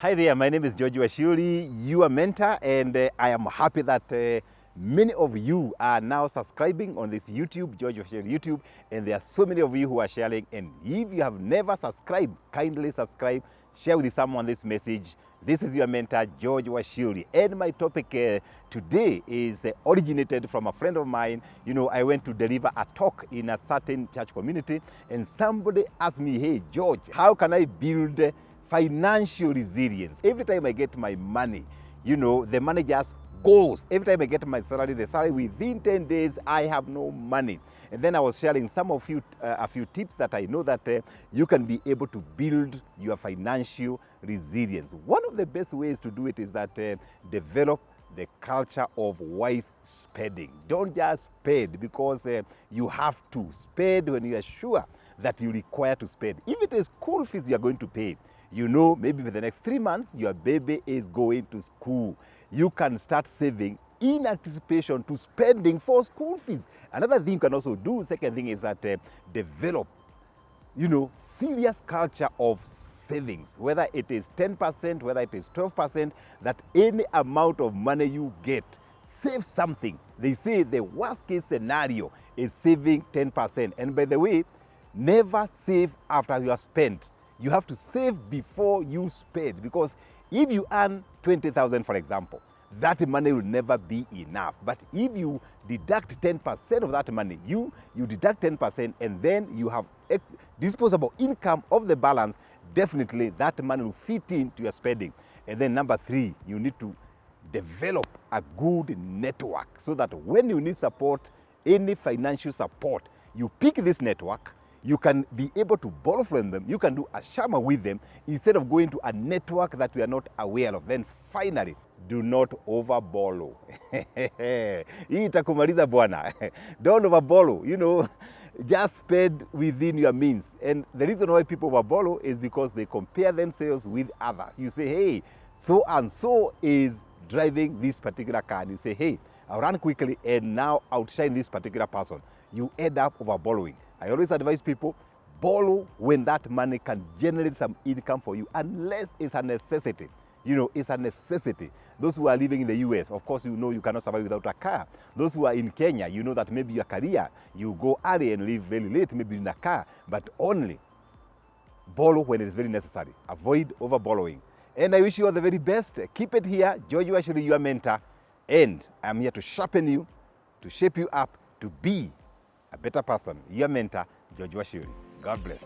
Hi there, my name is George Washuri, your mentor, and I am happy that many of you are now subscribing on this YouTube, George Washuri YouTube, and there are so many of you who are sharing. And if you have never subscribed, kindly subscribe, share with someone this message. This is your mentor, George Washuri, and my topic today is originated from a friend of mine. You know, I went to deliver a talk in a certain church community, and somebody asked me, hey, George, how can I build financial resilience? Every time I get my money, you know, the money just goes. Every time I get my salary, the salary within 10 days, I have no money. And then I was sharing some of you, a few tips that I know that you can be able to build your financial resilience. One of the best ways to do it is that develop the culture of wise spending. Don't just spend because you have to. Spend when you are sure that you require to spend. If it is school fees you are going to pay, you know, maybe for the next 3 months, your baby is going to school. You can start saving in anticipation to spending for school fees. Another thing you can also do, second thing is that develop, you know, serious culture of savings, whether it is 10%, whether it is 12%, that any amount of money you get, save something. They say the worst case scenario is saving 10%. And by the way, never save after you have spent. You have to save before you spend, because if you earn 20,000, for example, that money will never be enough. But if you deduct 10% of that money, you deduct 10% and then you have disposable income of the balance, definitely that money will fit into your spending. And then number 3, you need to develop a good network so that when you need support, any financial support, you pick this network. You can be able to borrow from them. You can do a shama with them instead of going to a network that we are not aware of. Then finally, do not overborrow. Hii itakumaliza bwana. Don't overborrow. You know, just spend within your means. And the reason why people overborrow is because they compare themselves with others. You say, hey, so and so is driving this particular car. And you say, hey, I'll run quickly and now outshine this particular person. You end up overborrowing. I always advise people, borrow when that money can generate some income for you, unless it's a necessity. You know, it's a necessity. Those who are living in the US, of course, you know you cannot survive without a car. Those who are in Kenya, you know that maybe your career, you go early and leave very late, maybe in a car, but only borrow when it is very necessary. Avoid over borrowing. And I wish you all the very best. Keep it here. George Washuri, your mentor. And I'm here to sharpen you, to shape you up, to be a better person. Your mentor, George Washuri. God bless.